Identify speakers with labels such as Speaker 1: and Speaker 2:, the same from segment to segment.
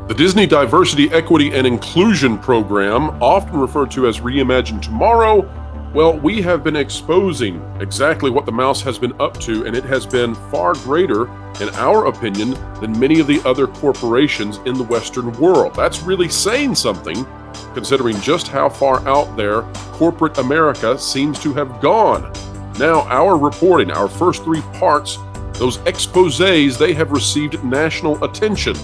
Speaker 1: The Disney Diversity, Equity, and Inclusion Program, often referred to as Reimagine Tomorrow, well, we have been exposing exactly what the mouse has been up to, and it has been far greater, in our opinion, than many of the other corporations in the Western world. That's really saying something, considering just how far out there corporate America seems to have gone. Now, our reporting, our first three parts, those exposés, they have received national attention.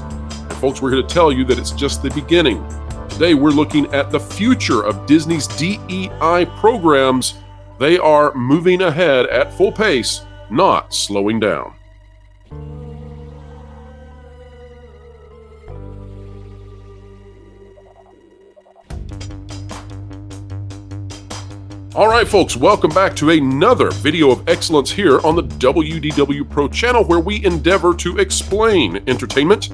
Speaker 1: Folks, we're here to tell you that it's just the beginning. Today, we're looking at the future of Disney's DEI programs. They are moving ahead at full pace, not slowing down. All right, folks, welcome back to another video of excellence here on the wdwpro channel, where we endeavor to explain entertainment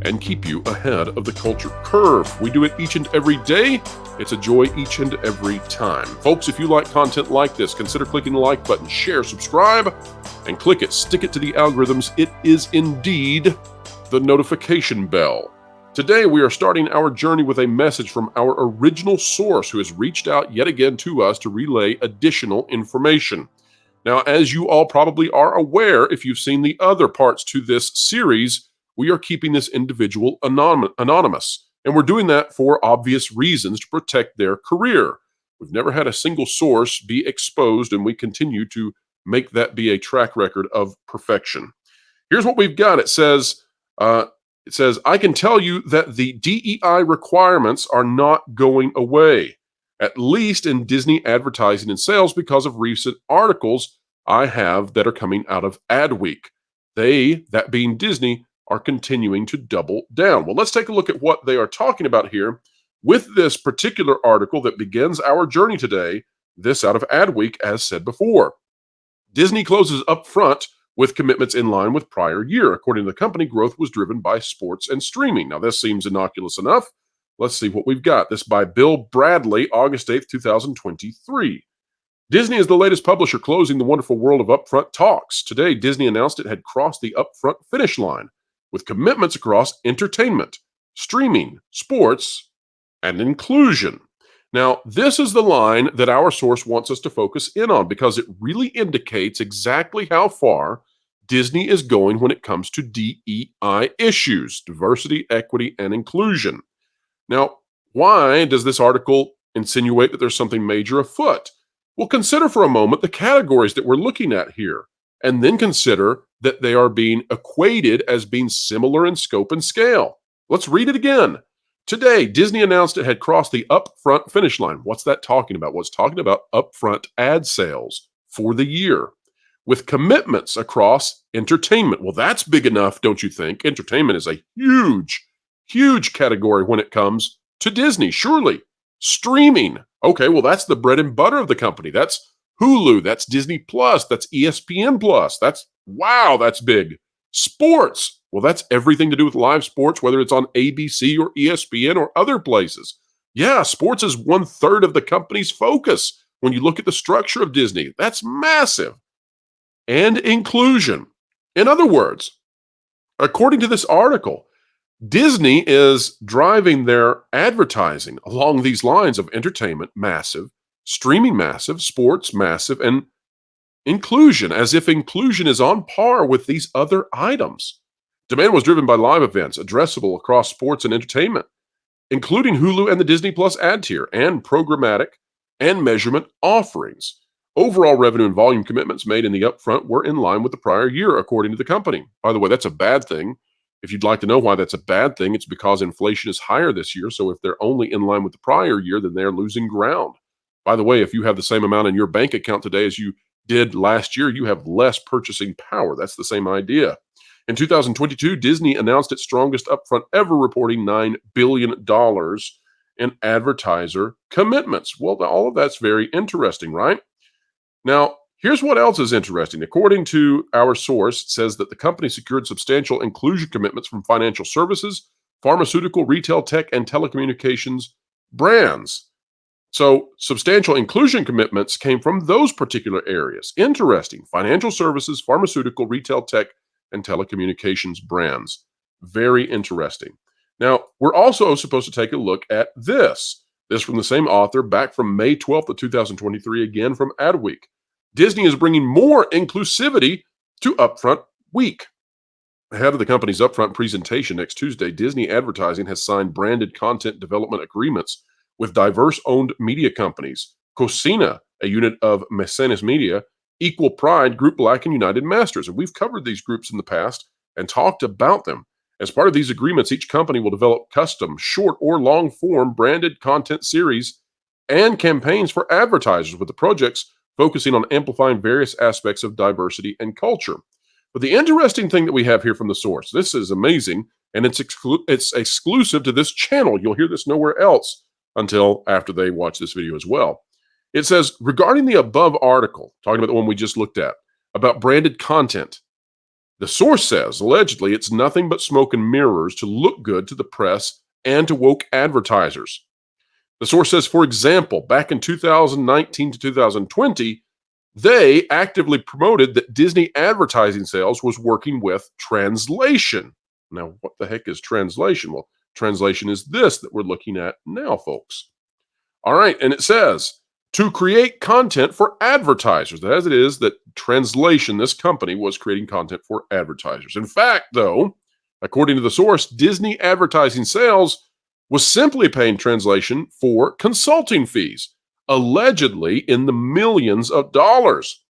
Speaker 1: and keep you ahead of the culture curve. We do it each and every day. It's a joy each and every time. Folks, if you like content like this, consider clicking the like button, share, subscribe, and click it. Stick it to the algorithms. It is indeed the notification bell. Today, we are starting our journey with a message from our original source, who has reached out yet again to us to relay additional information. Now, as you all probably are aware, if you've seen the other parts to this series, we are keeping this individual anonymous, and we're doing that for obvious reasons, to protect their career. We've never had a single source be exposed, and we continue to make that be a track record of perfection. Here's what we've got. It says, I can tell you that the DEI requirements are not going away, at least in Disney advertising and sales, because of recent articles I have that are coming out of AdWeek. They, that being Disney, are continuing to double down. Well, let's take a look at what they are talking about here with this particular article that begins our journey today, this out of AdWeek, as said before. Disney closes up front with commitments in line with prior year. According to the company, growth was driven by sports and streaming. Now, this seems innocuous enough. Let's see what we've got. This by Bill Bradley, August 8th, 2023. Disney is the latest publisher closing the wonderful world of upfront talks. Today, Disney announced it had crossed the upfront finish line with commitments across entertainment, streaming, sports, and inclusion. Now, this is the line that our source wants us to focus in on, because it really indicates exactly how far Disney is going when it comes to DEI issues, diversity, equity, and inclusion. Now, why does this article insinuate that there's something major afoot? Well, consider for a moment the categories that we're looking at here, and then consider that they are being equated as being similar in scope and scale. Let's read it again. Today, Disney announced it had crossed the upfront finish line. What's that talking about? Well, it's talking about upfront ad sales for the year, with commitments across entertainment. Well, that's big enough, don't you think? Entertainment is a huge, huge category when it comes to Disney, surely. Streaming. Okay, well, that's the bread and butter of the company. That's Hulu, that's Disney Plus, that's ESPN Plus. That's big. Sports. Well, that's everything to do with live sports, whether it's on ABC or ESPN or other places. Yeah, sports is 1/3 of the company's focus when you look at the structure of Disney. That's massive. And inclusion. In other words, according to this article, Disney is driving their advertising along these lines of entertainment, massive, streaming, massive, sports, massive, and inclusion, as if inclusion is on par with these other items. Demand was driven by live events, addressable across sports and entertainment, including Hulu and the Disney Plus ad tier, and programmatic and measurement offerings. Overall revenue and volume commitments made in the upfront were in line with the prior year, according to the company. By the way, that's a bad thing. If you'd like to know why that's a bad thing, it's because inflation is higher this year. So if they're only in line with the prior year, then they're losing ground. By the way, if you have the same amount in your bank account today as you did last year, you have less purchasing power. That's the same idea. In 2022, Disney announced its strongest upfront ever, reporting $9 billion in advertiser commitments. Well, all of that's very interesting, right? Now, here's what else is interesting. According to our source, it says that the company secured substantial inclusion commitments from financial services, pharmaceutical, retail, tech, and telecommunications brands. So substantial inclusion commitments came from those particular areas. Interesting. Financial services, pharmaceutical, retail, tech, and telecommunications brands. Very interesting. Now, we're also supposed to take a look at this. This from the same author, back from May 12th of 2023, again from AdWeek. Disney is bringing more inclusivity to Upfront Week. Ahead of the company's upfront presentation next Tuesday, Disney Advertising has signed branded content development agreements with diverse-owned media companies, Cosina, a unit of Mecenas Media, Equal Pride, Group Black, and United Masters. And we've covered these groups in the past and talked about them. As part of these agreements, each company will develop custom, short or long-form branded content series and campaigns for advertisers, with the projects focusing on amplifying various aspects of diversity and culture. But the interesting thing that we have here from the source, this is amazing, and it's exclusive to this channel. You'll hear this nowhere else until after they watch this video as well. It says, regarding the above article, talking about the one we just looked at, about branded content, the source says, allegedly, it's nothing but smoke and mirrors to look good to the press and to woke advertisers. The source says, for example, back in 2019 to 2020, they actively promoted that Disney advertising sales was working with translation. Now, what the heck is translation? Well, translation is this that we're looking at now, folks. All right, and it says, to create content for advertisers. As it is that translation, this company was creating content for advertisers. In fact, though, according to the source, Disney advertising sales was simply paying translation for consulting fees, allegedly in the millions of dollars.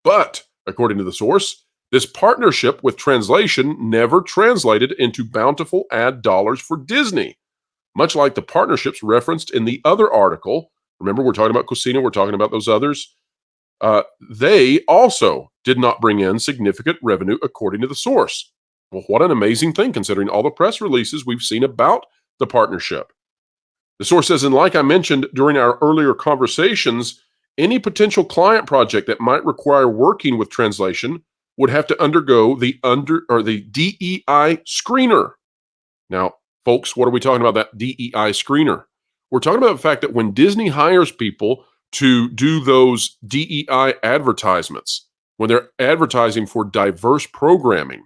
Speaker 1: But, according to the source, this partnership with translation never translated into bountiful ad dollars for Disney, much like the partnerships referenced in the other article. Remember, we're talking about Cosina, we're talking about those others. They also did not bring in significant revenue, according to the source. Well, what an amazing thing, considering all the press releases we've seen about the partnership. The source says, and like I mentioned during our earlier conversations, any potential client project that might require working with translation would have to undergo the DEI screener. Now, folks, what are we talking about, that DEI screener? We're talking about the fact that when Disney hires people to do those DEI advertisements, when they're advertising for diverse programming,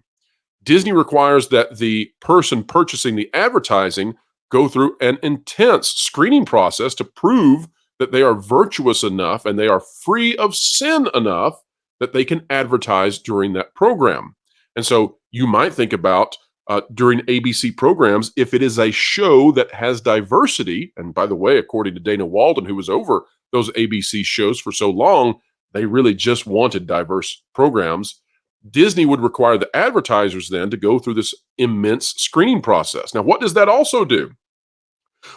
Speaker 1: Disney requires that the person purchasing the advertising go through an intense screening process to prove that they are virtuous enough and they are free of sin enough that they can advertise during that program. And so you might think about during ABC programs, if it is a show that has diversity, and by the way, according to Dana Walden, who was over those ABC shows for so long, they really just wanted diverse programs. Disney would require the advertisers then to go through this immense screening process. Now, what does that also do?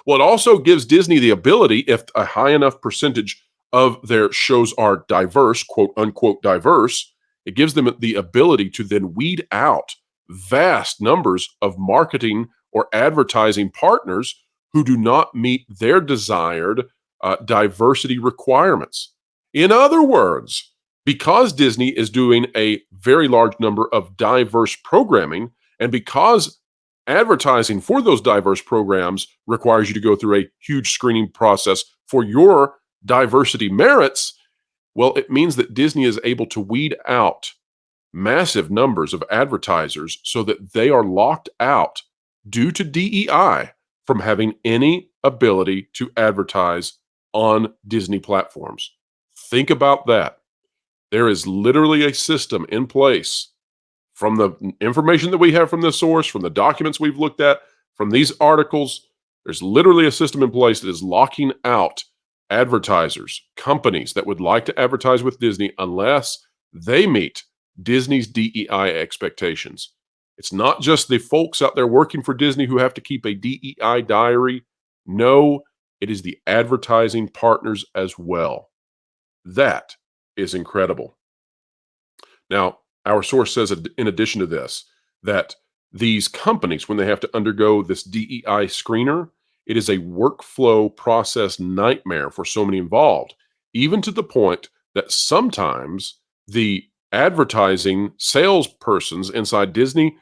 Speaker 1: Well, it also gives Disney the ability, if a high enough percentage of their shows are diverse, quote unquote diverse, it gives them the ability to then weed out vast numbers of marketing or advertising partners who do not meet their desired diversity requirements. In other words, because Disney is doing a very large number of diverse programming, and because advertising for those diverse programs requires you to go through a huge screening process for your diversity merits, well, it means that Disney is able to weed out massive numbers of advertisers so that they are locked out due to DEI from having any ability to advertise on Disney platforms. Think about that. There is literally a system in place from the information that we have from this source, from the documents we've looked at, from these articles. There's literally a system in place that is locking out advertisers, companies that would like to advertise with Disney unless they meet Disney's DEI expectations. It's not just the folks out there working for Disney who have to keep a DEI diary. No, it is the advertising partners as well. That is incredible. Now, our source says, in addition to this, that these companies, when they have to undergo this DEI screener, it is a workflow process nightmare for so many involved, even to the point that sometimes the advertising salespersons inside Disney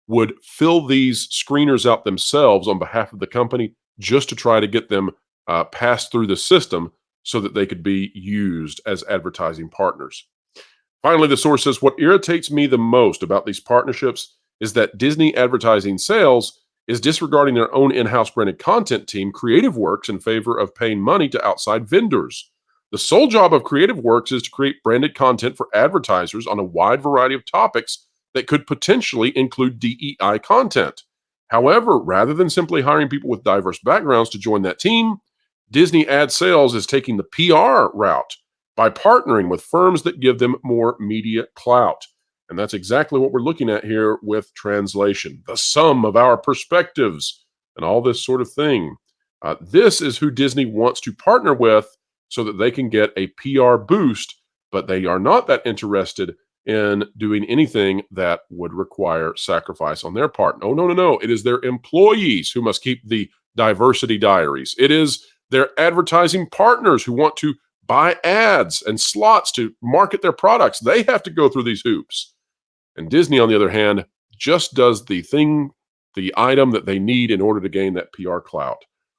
Speaker 1: would fill these screeners out themselves on behalf of the company just to try to get them passed through the system so that they could be used as advertising partners. Finally, the source says, what irritates me the most about these partnerships is that Disney advertising sales is disregarding their own in-house branded content team, Creative Works, in favor of paying money to outside vendors. The sole job of Creative Works is to create branded content for advertisers on a wide variety of topics that could potentially include DEI content. However, rather than simply hiring people with diverse backgrounds to join that team, Disney Ad Sales is taking the PR route by partnering with firms that give them more media clout. And that's exactly what we're looking at here with translation, the sum of our perspectives and all this sort of thing. This is who Disney wants to partner with so that they can get a PR boost, but they are not that interested in doing anything that would require sacrifice on their part. No. It is their employees who must keep the diversity diaries. It is their advertising partners who want to buy ads and slots to market their products. They have to go through these hoops. And Disney, on the other hand, just does the item that they need in order to gain that PR clout.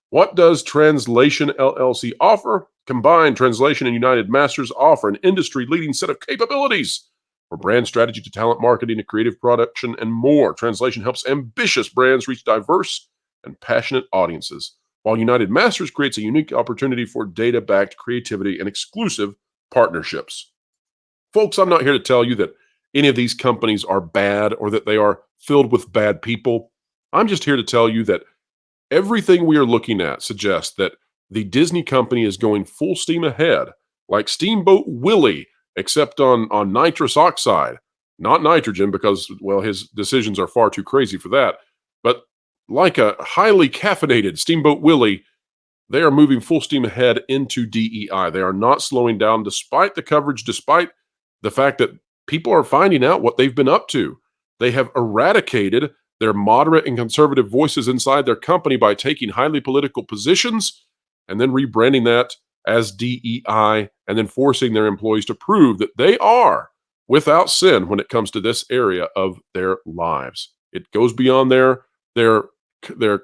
Speaker 1: What does Translation LLC offer? Combined Translation and United Masters offer an industry-leading set of capabilities from brand strategy to talent marketing to creative production and more. Translation helps ambitious brands reach diverse and passionate audiences, while United Masters creates a unique opportunity for data-backed creativity and exclusive partnerships. Folks, I'm not here to tell you that any of these companies are bad or that they are filled with bad people. I'm just here to tell you that everything we are looking at suggests that the Disney company is going full steam ahead, like Steamboat Willie, except on nitrous oxide, not nitrogen, because, well, his decisions are far too crazy for that. But like a highly caffeinated Steamboat Willie, they are moving full steam ahead into DEI. They are not slowing down despite the coverage, despite the fact that people are finding out what they've been up to. They have eradicated their moderate and conservative voices inside their company by taking highly political positions and then rebranding that as DEI and then forcing their employees to prove that they are without sin when it comes to this area of their lives. It goes beyond their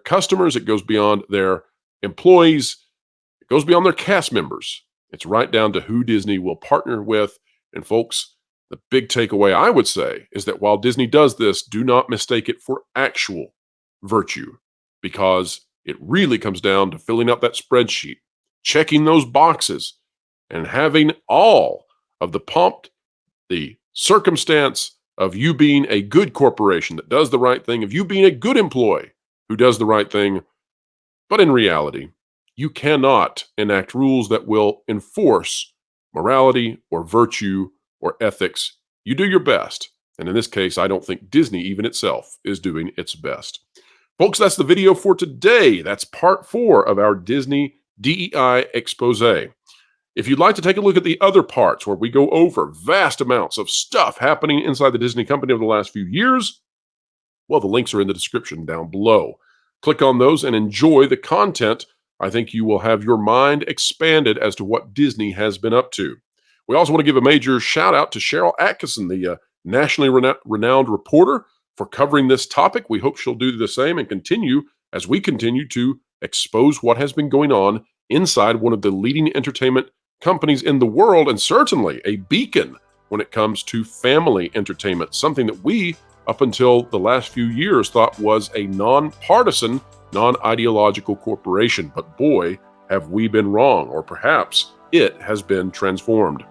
Speaker 1: customers. It goes beyond their employees. It goes beyond their cast members. It's right down to who Disney will partner with. And folks, the big takeaway I would say is that while Disney does this, do not mistake it for actual virtue, because it really comes down to filling out that spreadsheet, checking those boxes, and having all of the pomp, the circumstance of you being a good corporation that does the right thing, of you being a good employee who does the right thing. But in reality, you cannot enact rules that will enforce morality or virtue or ethics. You do your best. And in this case, I don't think Disney even itself is doing its best. Folks, that's the video for today. That's part 4 of our Disney DEI expose. If you'd like to take a look at the other parts where we go over vast amounts of stuff happening inside the Disney company over the last few years, well, the links are in the description down below. Click on those and enjoy the content. I think you will have your mind expanded as to what Disney has been up to. We also want to give a major shout out to Cheryl Atkinson, the nationally renowned reporter, for covering this topic. We hope she'll do the same and continue as we continue to expose what has been going on inside one of the leading entertainment companies in the world, and certainly a beacon when it comes to family entertainment, something that we, up until the last few years, thought was a nonpartisan, non-ideological corporation. But boy, have we been wrong, or perhaps it has been transformed.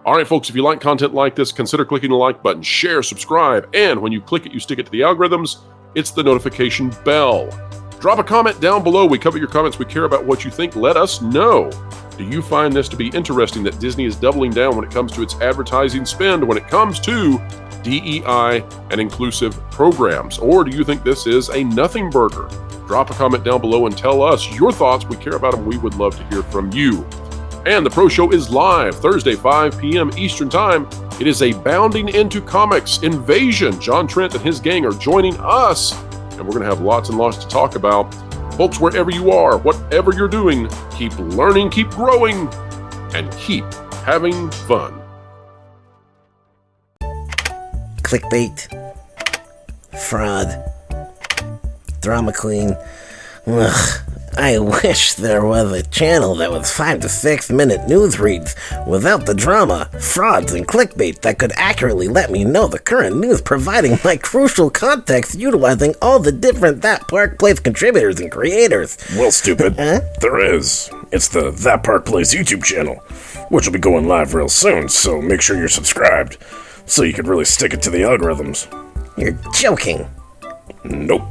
Speaker 1: All right, folks, if you like content like this, consider clicking the like button, share, subscribe, and when you click it, you stick it to the algorithms. It's the notification bell. Drop a comment down below. We cover your comments. We care about what you think. Let us know. Do you find this to be interesting that Disney is doubling down when it comes to its advertising spend, when it comes to DEI and inclusive programs? Or do you think this is a nothing burger? Drop a comment down below and tell us your thoughts. We care about them. We would love to hear from you. And the Pro Show is live Thursday, 5 p.m. Eastern Time. It is a bounding into comics invasion. John Trent and his gang are joining us, and we're going to have lots and lots to talk about. Folks, wherever you are, whatever you're doing, keep learning, keep growing, and keep having fun.
Speaker 2: Clickbait, fraud, drama queen. Ugh, I wish there was a channel that was 5 to 6 minute news reads without the drama, frauds, and clickbait that could accurately let me know the current news, providing my crucial context utilizing all the different That Park Place contributors and creators.
Speaker 3: Well, stupid. There is. It's the That Park Place YouTube channel, which will be going live real soon, so make sure you're subscribed so you can really stick it to the algorithms.
Speaker 2: You're joking.
Speaker 3: Nope.